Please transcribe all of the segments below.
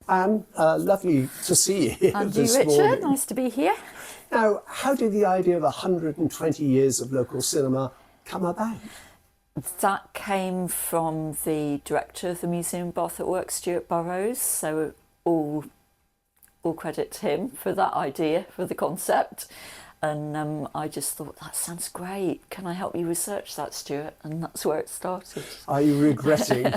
Anne, lovely to see you here And you, this Richard, morning. nice to be here. Now, how did the idea of 120 years of local cinema come about? That came from the director of the Museum Bath at Work, Stuart Burrows, so all credit to him for that idea, for the concept. And I just thought, that sounds great. Can I help you research that, Stuart? And that's where it started. Are you regretting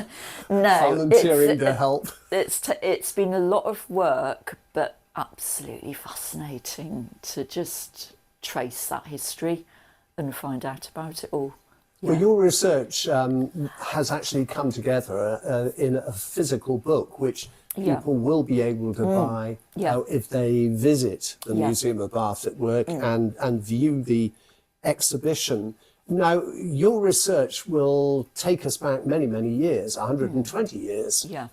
No, volunteering to help? It's been a lot of work, but absolutely fascinating to just trace that history and find out about it all. Well, your research has actually come together in a physical book, which people will be able to buy if they visit the Museum of Bath at Work and view the exhibition. Now, your research will take us back many, many years, 120 years. Yeah.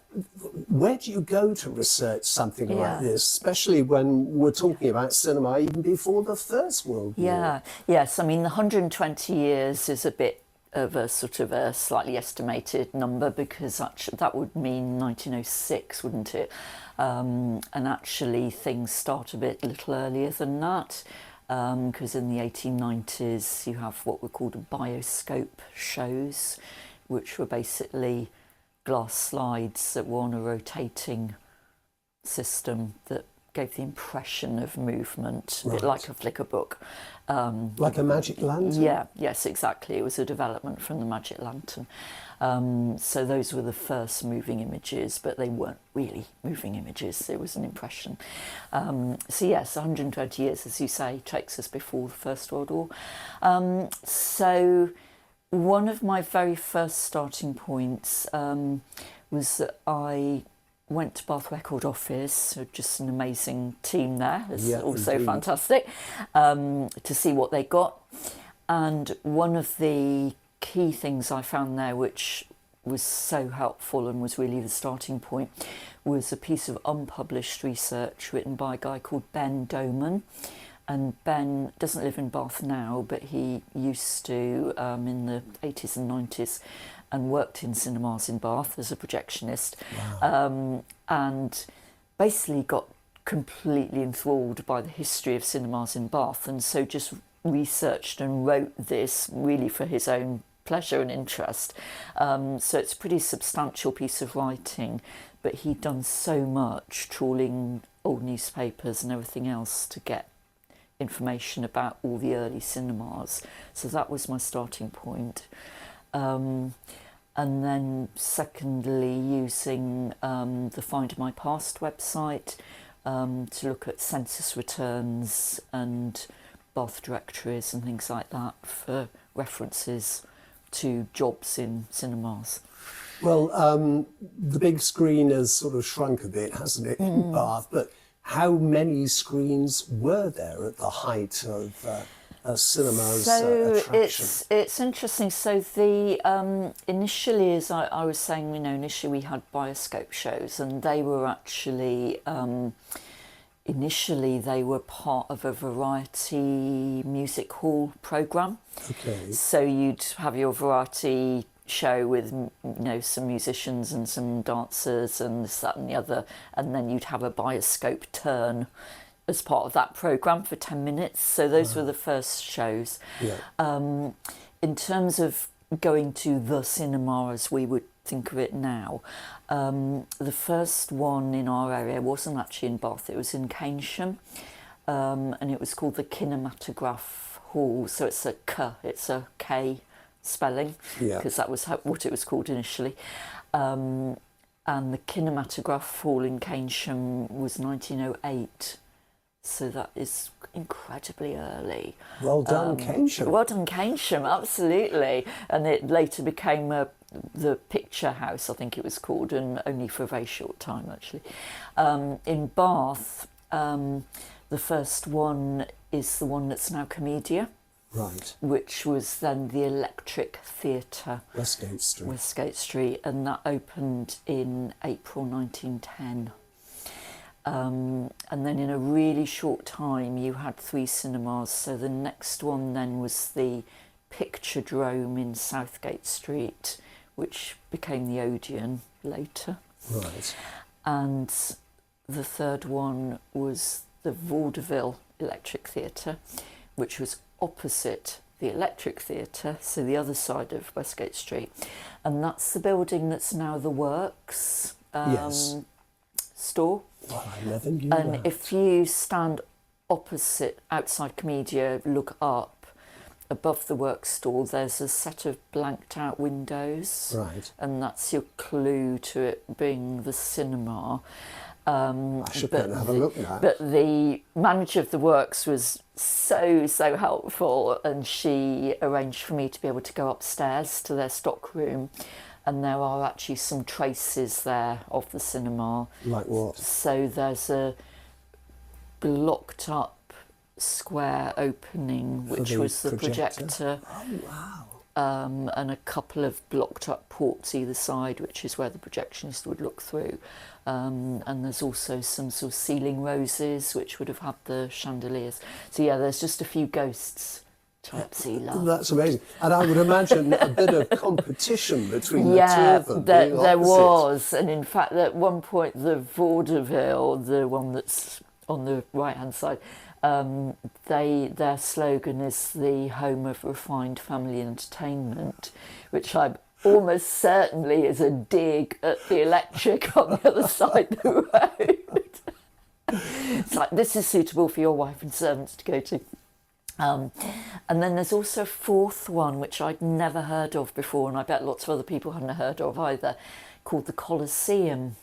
Where do you go to research something like this, especially when we're talking about cinema even before the First World War? Yes, I mean, the 120 years is a bit of a sort of a slightly estimated number, because actually that would mean 1906, wouldn't it? And actually things start a little earlier than that, because in the 1890s you have what were called bioscope shows, which were basically glass slides that were on a rotating system that gave the impression of movement, a bit like a flicker book. Like a magic lantern? Yes, exactly. It was a development from the magic lantern. So those were the first moving images, but they weren't really moving images. It was an impression. So yes, 120 years, as you say, takes us before the First World War. So one of my very first starting points was that I went to Bath Record Office, so just an amazing team there. It's also indeed fantastic to see what they got. And one of the key things I found there, which was so helpful and was really the starting point, was a piece of unpublished research written by a guy called Ben Doman. And Ben doesn't live in Bath now, but he used to in the 80s and 90s, and worked in cinemas in Bath as a projectionist. Wow. And basically got completely enthralled by the history of cinemas in Bath, and so just researched and wrote this really for his own pleasure and interest. So it's a pretty substantial piece of writing, but he'd done so much trawling old newspapers and everything else to get information about all the early cinemas. So that was my starting point. And then secondly, using the Find My Past website to look at census returns and Bath directories and things like that for references to jobs in cinemas. Well, the big screen has sort of shrunk a bit, hasn't it, in Bath? But how many screens were there at the height of cinema's attraction? It's interesting. So the initially, as I was saying, initially we had bioscope shows, and they were actually initially they were part of a variety music hall programme. Okay. So you'd have your variety show with some musicians and some dancers and this, that and the other, and then you'd have a bioscope turn as part of that programme for 10 minutes. So those were the first shows. In terms of going to the cinema as we would think of it now, the first one in our area wasn't actually in Bath, it was in Keynsham, and it was called the Kinematograph Hall. So it's a K spelling, because that was what it was called initially. And the Kinematograph Hall in Keynsham was 1908. So that is incredibly early. Well done, Keynsham. Well done, Keynsham, absolutely. And it later became the Picture House, I think it was called, and only for a very short time, actually. In Bath, the first one is the one that's now Comedia. Right. Which was then the Electric Theatre. Westgate Street, and that opened in April 1910. And then in a really short time you had 3 cinemas. So the next one then was the Picturedrome in Southgate Street, which became the Odeon later. Right. And the third one was the Vaudeville Electric Theatre, which was opposite the Electric Theatre, so the other side of Westgate Street. And that's the building that's now the Works store. Well, I never knew And that. if you stand opposite, outside Comedia, look up, above the Works store, there's a set of blanked out windows. Right. And that's your clue to it being the cinema. I should go and have a look now. But the manager of the Works was so helpful, and she arranged for me to be able to go upstairs to their stock room, and there are actually some traces there of the cinema. Like what? So there's a blocked up square opening, which was the projector. Oh, wow. And a couple of blocked up ports either side, which is where the projectionist would look through. And there's also some sort of ceiling roses, which would have had the chandeliers. So yeah, there's just a few ghosts type sea love. That's amazing. And I would imagine a bit of competition between the two of them. There was. And in fact, at one point, the Vaudeville, the one that's on the right-hand side, their slogan is the home of refined family entertainment, which I'm almost certainly is a dig at the Electric on the other side of the road. It's like, this is suitable for your wife and servants to go to. And then there's also a fourth one, which I'd never heard of before, and I bet lots of other people hadn't heard of either, called the Colosseum.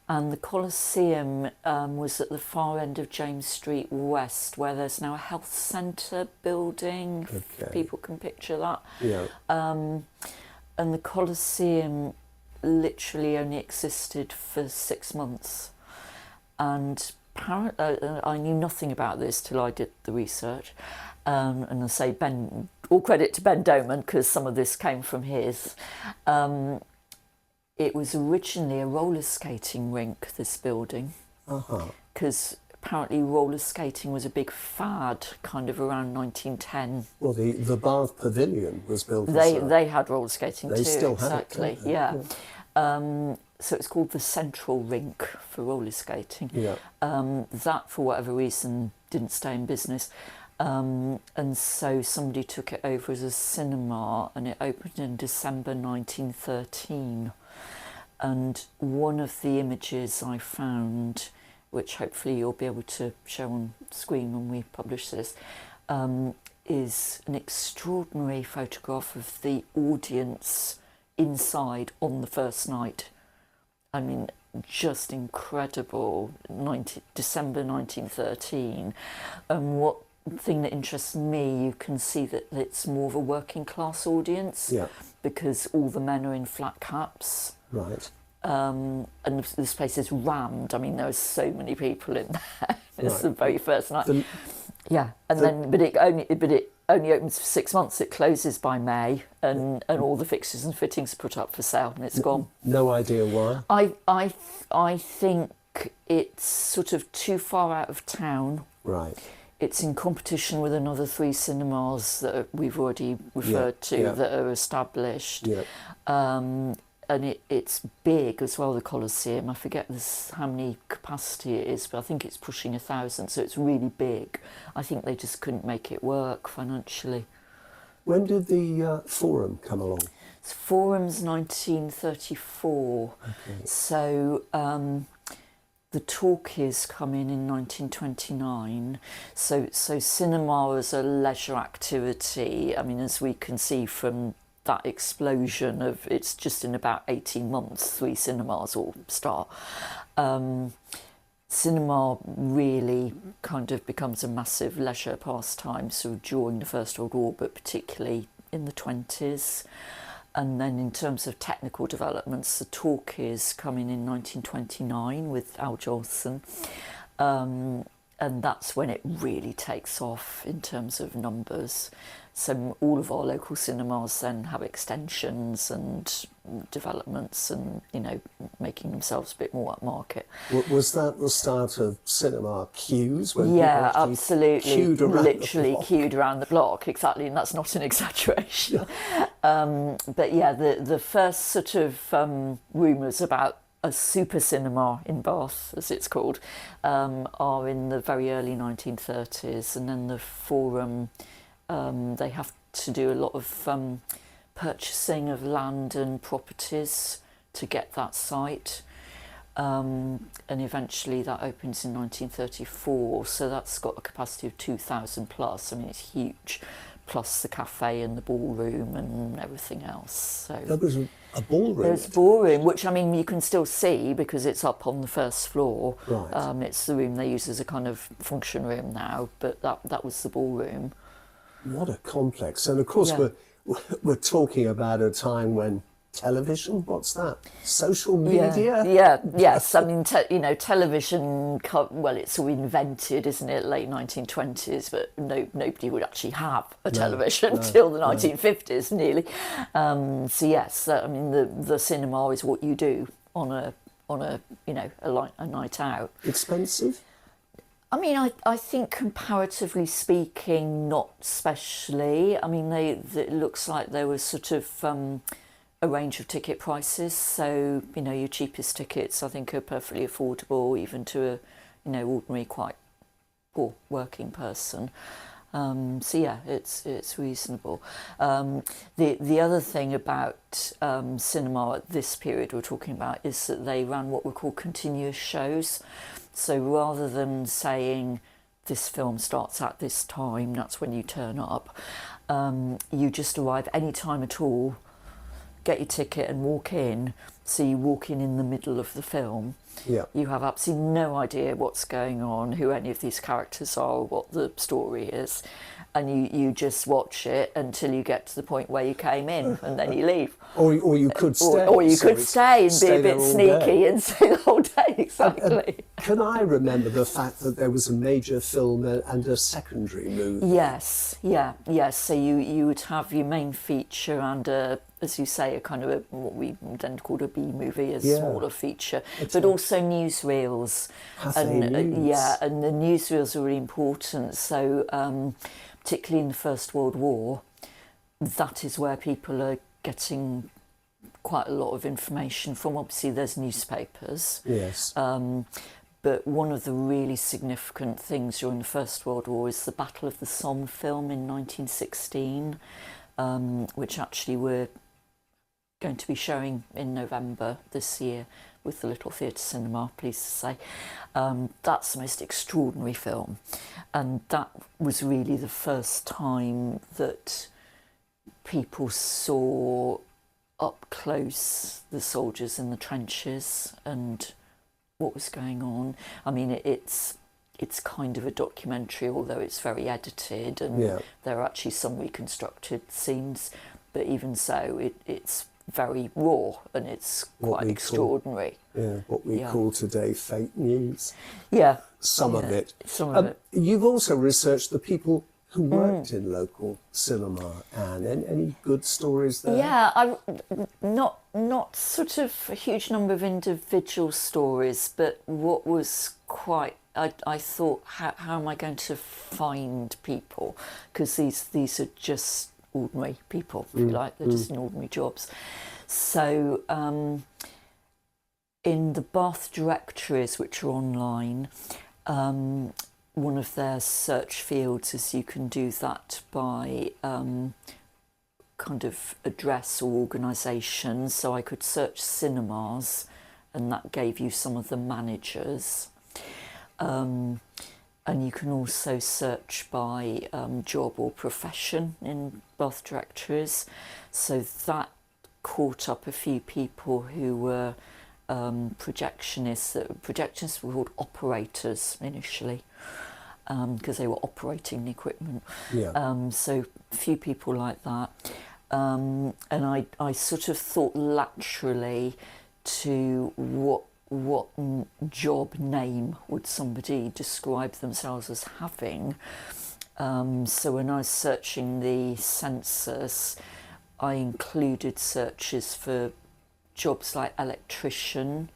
And the Colosseum was at the far end of James Street West, where there's now a health centre building, if people can picture that. Yeah. And the Colosseum literally only existed for 6 months. And I knew nothing about this till I did the research. And I say all credit to Ben Doman, because some of this came from his. It was originally a roller skating rink, this building, because apparently roller skating was a big fad kind of around 1910. Well, the Bath Pavilion was built. They had roller skating too. They still had it, exactly. Yeah. So it's called the Central Rink for roller skating. Yeah. That, for whatever reason, didn't stay in business. And so somebody took it over as a cinema, and it opened in December 1913. And one of the images I found, which hopefully you'll be able to show on screen when we publish this, is an extraordinary photograph of the audience inside on the first night. I mean, just incredible. December 1913. And what thing that interests me, you can see that it's more of a working class audience, because all the men are in flat caps. Right. And this place is rammed. I mean, there are so many people in there. It's the very first night. But it only opens for 6 months. It closes by May, and all the fixtures and fittings are put up for sale, and it's gone. No idea why. I think it's sort of too far out of town. Right. It's in competition with another 3 cinemas that we've already referred to that are established. Yeah. And it's big as well, the Colosseum. I forget how many capacity it is, but I think it's pushing 1,000, so it's really big. I think they just couldn't make it work financially. When did the Forum come along? Forum's 1934. Okay. So the talkies come in 1929. So cinema as a leisure activity, I mean, as we can see from that explosion of, it's just in about 18 months, 3 cinemas all start. Cinema really kind of becomes a massive leisure pastime, so during the First World War, but particularly in the 20s. And then in terms of technical developments, the talkies come in 1929 with Al Jolson. And that's when it really takes off in terms of numbers. So all of our local cinemas then have extensions and developments and, making themselves a bit more upmarket. Was that the start of cinema queues? Yeah, absolutely. Literally queued around the block, exactly, and that's not an exaggeration. But yeah, the first sort of rumours about a super cinema in Bath, as it's called, are in the very early 1930s, and then the Forum, they have to do a lot of purchasing of land and properties to get that site, and eventually that opens in 1934, so that's got a capacity of 2,000 plus. I mean, it's huge, plus the cafe and the ballroom and everything else. So there was a ballroom. There's a ballroom, which, I mean, you can still see because it's up on the first floor. Right. It's the room they use as a kind of function room now, but that was the ballroom. What a complex. And of course, we're talking about a time when television, what's that? Social media? Yes. I mean, television, well, it's all invented, isn't it, late 1920s, but nobody would actually have a television till the 1950s, nearly. So yes, I mean, the cinema is what you do on a night out. Expensive? I mean, I think comparatively speaking, not especially. I mean, it looks like there was sort of a range of ticket prices. So, your cheapest tickets, I think, are perfectly affordable, even to a, ordinary, quite poor working person. So yeah, it's reasonable. The other thing about cinema at this period we're talking about is that they ran what were called continuous shows. So rather than saying this film starts at this time, that's when you turn up, you just arrive any time at all, get your ticket and walk in. So you walk in the middle of the film. Yeah. You have absolutely no idea what's going on, who any of these characters are, or what the story is. And you just watch it until you get to the point where you came in, and then you leave. Or you could stay. Or you could stay and be a bit sneaky and stay the whole day, exactly. Can I remember the fact that there was a major film and a secondary movie? Yes. So you would have your main feature and, as you say, a kind of what we then called a B movie, a smaller feature, but also newsreels. And the newsreels are really important. So particularly in the First World War, that is where people are getting quite a lot of information from. Obviously, there's newspapers. Yes. But one of the really significant things during the First World War is the Battle of the Somme film in 1916, which actually we're going to be showing in November this year with the Little Theatre Cinema, pleased to say. That's the most extraordinary film. And that was really the first time that people saw up close the soldiers in the trenches and what was going on. I mean, it's kind of a documentary, although it's very edited, and there are actually some reconstructed scenes, but even so, it's very raw and it's quite extraordinary. What we call today fake news. Some of it. You've also researched the people who worked in local cinema, and any good stories there? Yeah, not sort of a huge number of individual stories, but what was quite, I thought, how am I going to find people? Because these are just ordinary people, if you like, they're just in ordinary jobs. So in the Bath directories, which are online, one of their search fields is you can do that by kind of address or organisation. So I could search cinemas, and that gave you some of the managers. And you can also search by job or profession in Bath directories. So that caught up a few people who were projectionists. Projectionists were called operators initially, because they were operating the equipment. So a few people like that. And I sort of thought laterally to what job name would somebody describe themselves as having. So when I was searching the census, I included searches for jobs like electrician,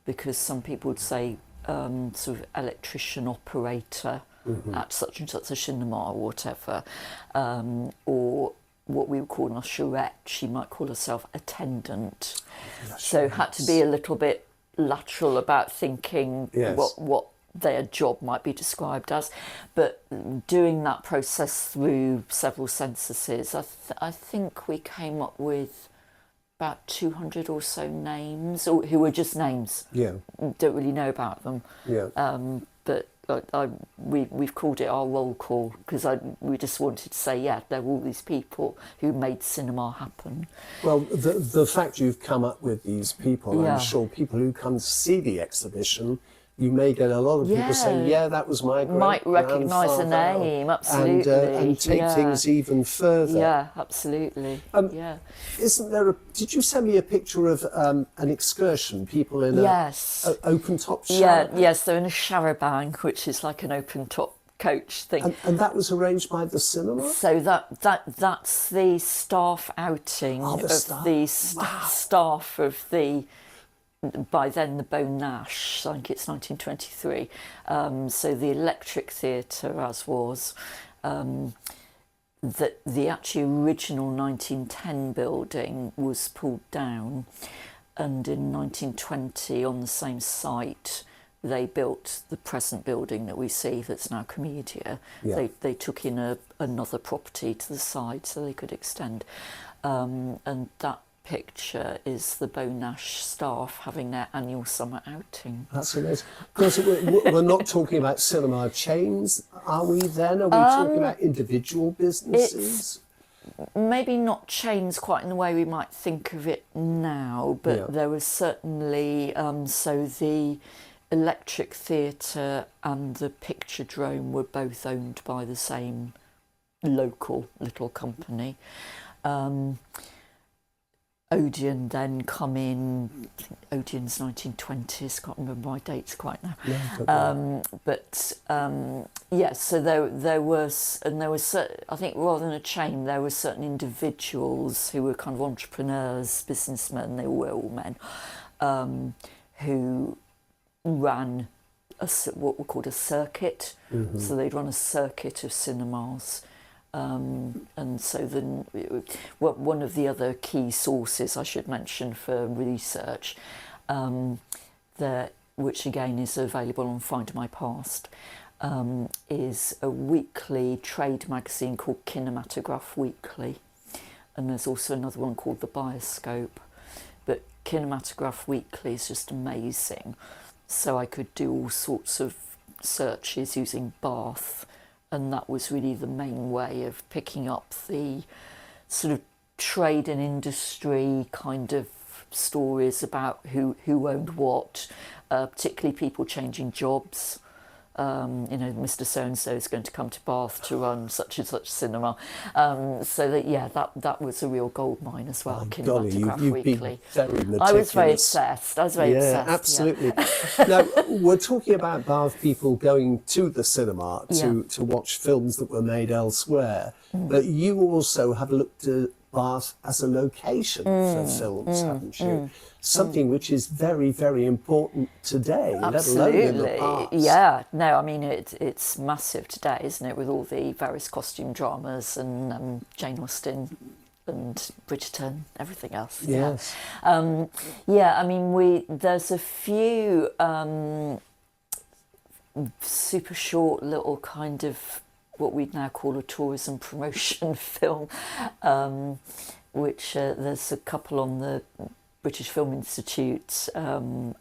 because some people would say sort of electrician operator at such and such a cinema or whatever, or what we would call an usherette. She might call herself attendant. So had to be a little bit lateral about thinking what their job might be described as, but doing that process through several censuses, I think we came up with about 200 or so names, or who were just names. Yeah. Don't really know about them. Yeah. But we've called it our roll call, because we just wanted to say, yeah, there were all these people who made cinema happen. Well, the fact you've come up with these people, Yeah. I'm sure people who come to see the exhibition, you may get a lot of people saying, yeah, that was my great might recognise the name, absolutely. And take things even further. Yeah, absolutely. Isn't there Did you send me a picture of an excursion, people in a open-top shower? Yes, they're in a charabanc, which is like an open-top coach thing. And that was arranged by the cinema? So that's the staff outing of the staff of the, by then the Beau Nash, I think it's 1923. So the Electric Theatre, as was, that the actually original 1910 building was pulled down, and in 1920 on the same site they built the present building that we see that's now Comedia. Yeah. They took in another property to the side so they could extend, and that picture is the Beau Nash staff having their annual summer outing. That's amazing. Because we're not talking about cinema chains, are we then? Are we talking about individual businesses? Maybe not chains quite in the way we might think of it now, but there was certainly, so the Electric Theatre and the Picturedrome were both owned by the same local little company. Odeon then come in, I think Odeon's 1920s, can't remember my dates quite now. So there was, I think rather than a chain, there were certain individuals who were kind of entrepreneurs, businessmen, they were all men, who ran what were called a circuit. Mm-hmm. So they'd run a circuit of cinemas. And so one of the other key sources I should mention for research, which again is available on Find My Past, is a weekly trade magazine called Kinematograph Weekly, and there's also another one called The Bioscope. But Kinematograph Weekly is just amazing, so I could do all sorts of searches using Bath. And that was really the main way of picking up the sort of trade and industry kind of stories about who owned what, particularly people changing jobs. Mr. So-and-so is going to come to Bath to run such and such cinema. That was a real gold mine as well. Kinematograph Weekly. Been very meticulous. I was very obsessed. Absolutely. Now, we're talking about Bath people going to the cinema to watch films that were made elsewhere, but you also have looked at Bath as a location for films, haven't you? Something which is very, very important today, absolutely. Let alone in the past. Yeah, no, I mean, it's massive today, isn't it, with all the various costume dramas and Jane Austen and Bridgerton, everything else. Yes. I mean, there's a few super short little kind of what we'd now call a tourism promotion film, which there's a couple on the British Film Institute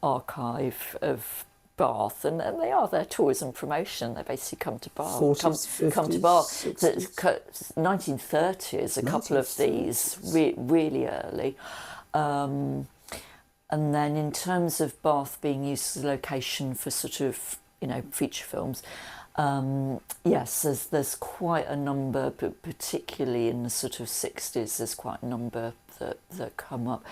archive of Bath, and they are their tourism promotion. They basically come to Bath. 40s, 50s, come to Bath. 60s. 1930s, a couple of these, really early. And then in terms of Bath being used as a location for sort of, feature films, yes, there's quite a number, but particularly in the sort of 60s, there's quite a number that come up.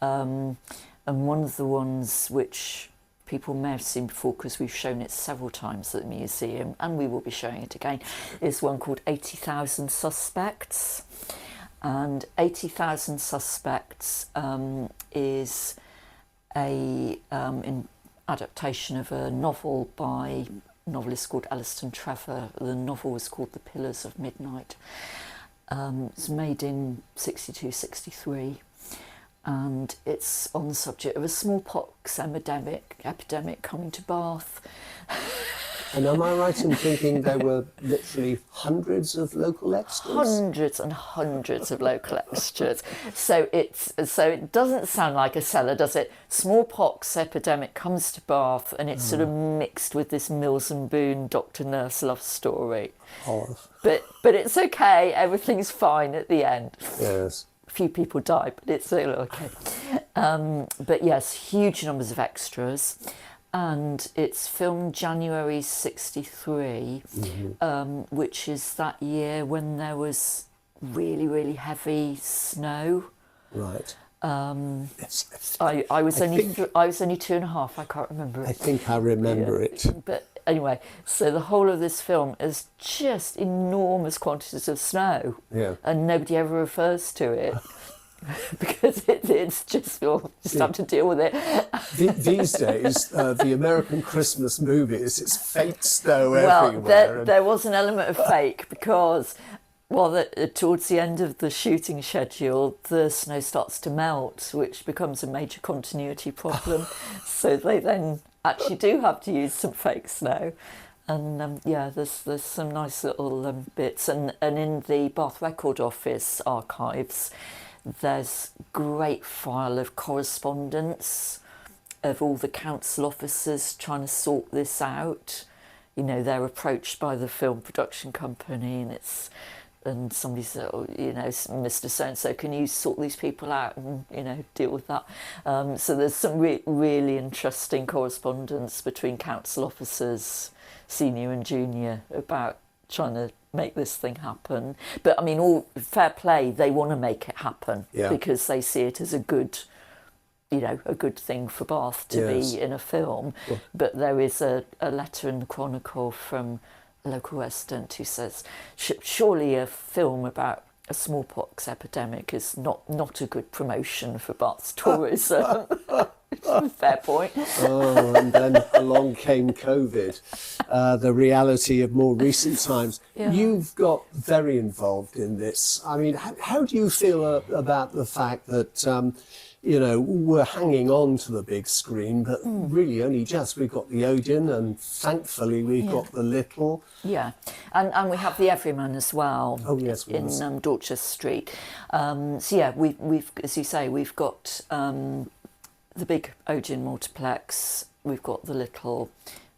And one of the ones which people may have seen before, because we've shown it several times at the museum, and we will be showing it again, is one called 80,000 Suspects. And 80,000 Suspects is an adaptation of a novel by a novelist called Alliston Trevor. The novel was called The Pillars of Midnight. It was made in 62, 63. and it's on the subject of a smallpox epidemic coming to Bath. And am I right in thinking there were literally hundreds of local extras? Hundreds and hundreds of local extras. So it doesn't sound like a seller, does it? Smallpox epidemic comes to Bath, and it's sort of mixed with this Mills and Boon Dr. Nurse love story. Oh. But it's okay. Everything's fine at the end. Yes. A few people die, but it's all okay. But yes, huge numbers of extras. And it's filmed January 63, which is that year when there was really, really heavy snow. Right. I was only 2.5. I can't remember it. I think I remember it. But anyway, so the whole of this film is just enormous quantities of snow, and nobody ever refers to it. Because it's just, you'll just have to deal with it. These days, the American Christmas movies, it's fake snow everywhere. There was an element of fake because, towards the end of the shooting schedule, the snow starts to melt, which becomes a major continuity problem. So they then actually do have to use some fake snow. And there's some nice little bits. And in the Bath Record Office archives, there's great file of correspondence of all the council officers trying to sort this out. You know, they're approached by the film production company, and somebody said, oh, you know, Mr. So-and-so, can you sort these people out and, you know, deal with that? So there's some really interesting correspondence between council officers, senior and junior, about trying to make this thing happen. But I mean, all fair play, they want to make it happen because they see it as a good thing for Bath to be in a film. Well, but there is a letter in the Chronicle from a local resident who says, surely a film about a smallpox epidemic is not a good promotion for Bath's tourism. Fair point. Oh, and then along came COVID, the reality of more recent times. Yeah. You've got very involved in this. I mean, how do you feel about the fact that, we're hanging on to the big screen, but really only just. We've got the Odeon, and thankfully we've got the Little. Yeah, and we have the Everyman as well. Oh, yes, in Dorchester Street. We've as you say, we've got the big Odeon multiplex, we've got the Little,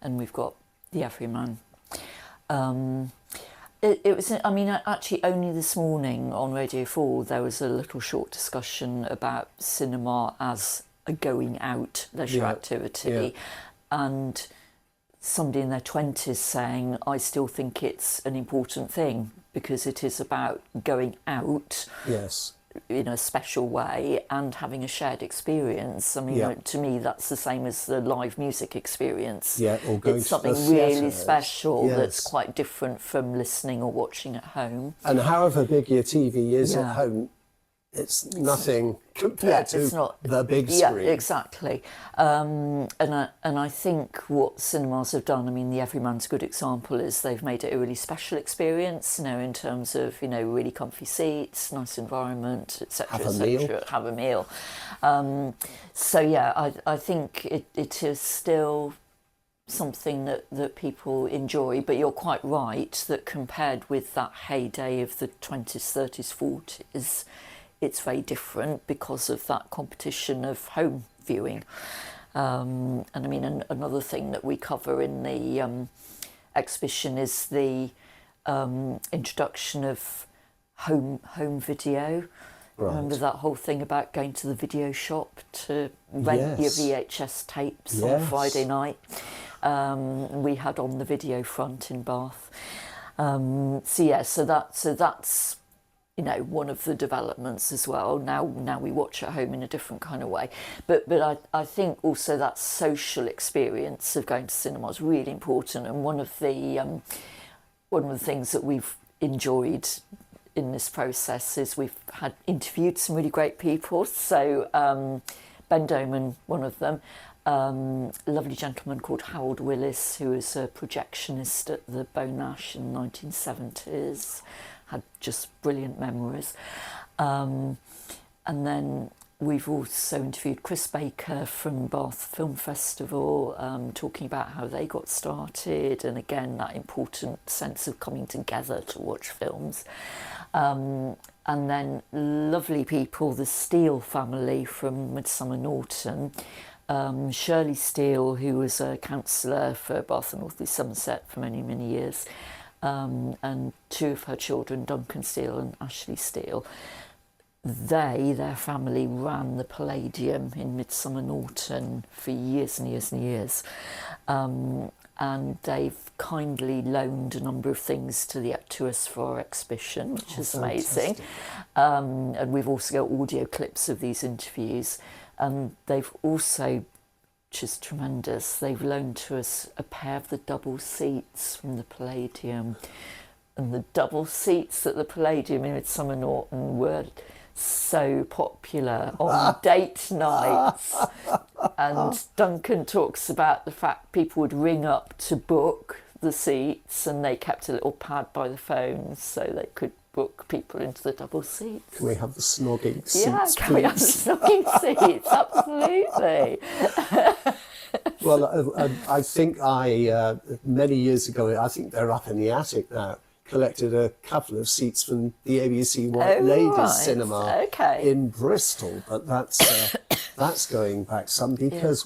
and we've got the Everyman. It was, I mean, actually only this morning on Radio 4 there was a little short discussion about cinema as a going out leisure activity, and somebody in their 20s saying, I still think it's an important thing because it is about going out. Yes. In a special way and having a shared experience. I mean, to me, that's the same as the live music experience. Yeah, or going it's something really special that's quite different from listening or watching at home. And however big your TV is at home, it's nothing compared to the big screen. Yeah, exactly. And I think what cinemas have done, I mean, the Everyman's a good example, is they've made it a really special experience, in terms of, really comfy seats, nice environment, etc., etc. Have a meal. I think it is still something that people enjoy, but you're quite right that compared with that heyday of the 20s, 30s, 40s, it's very different because of that competition of home viewing. And I mean, another thing that we cover in the exhibition is the introduction of home video. Right. Remember that whole thing about going to the video shop to rent your VHS tapes on a Friday night? We had on the video front in Bath. So that's one of the developments as well. Now we watch at home in a different kind of way. But I think also that social experience of going to cinema is really important. And one of the things that we've enjoyed in this process is we've had interviewed some really great people. So Ben Doman, one of them, a lovely gentleman called Harold Willis, who was a projectionist at the Bonash in the 1970s. Had just brilliant memories. And then we've also interviewed Chris Baker from Bath Film Festival, talking about how they got started, and again that important sense of coming together to watch films. And then lovely people, the Steele family from Midsummer Norton, Shirley Steele, who was a councillor for Bath and North East Somerset for many, many years, and two of her children, Duncan Steele and Ashley Steele. Their family ran the Palladium in Midsummer Norton for years and years and years. And they've kindly loaned a number of things to us for our exhibition, which is amazing. And we've also got audio clips of these interviews. And they've also, which is tremendous, they've loaned to us a pair of the double seats from the Palladium. And the double seats at the Palladium in Midsummer Norton were so popular on date nights. And Duncan talks about the fact people would ring up to book the seats, and they kept a little pad by the phone so they could book people into the double seats. Can we have the snogging seats, yeah, can please? we have the snogging seats? Absolutely. Well, I think many years ago, I think they're up in the attic now, collected a couple of seats from the ABC White Ladies Cinema in Bristol, but that's going back some, because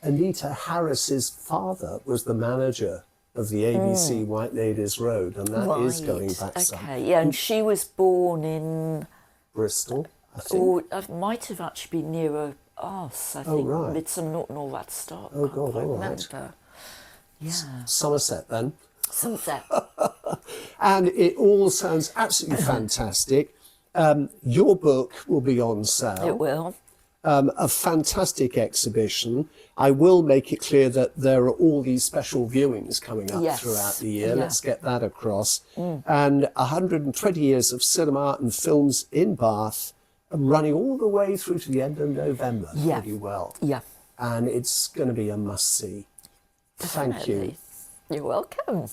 Anita Harris's father was the manager of the ABC White Ladies Road, and that is going back some. Yeah, and she was born in Bristol, I think. Or it might have actually been nearer us, I think. Right. Midsummer Norton, all that stuff. Oh, God, all right. Remember. Yeah. Somerset, then. Somerset. And it all sounds absolutely fantastic. Your book will be on sale. It will. A fantastic exhibition. I will make it clear that there are all these special viewings coming up throughout the year. Yeah. Let's get that across. And 120 years of cinema and films in Bath, running all the way through to the end of November pretty well. Yeah. And it's going to be a must-see. Thank you. You're welcome.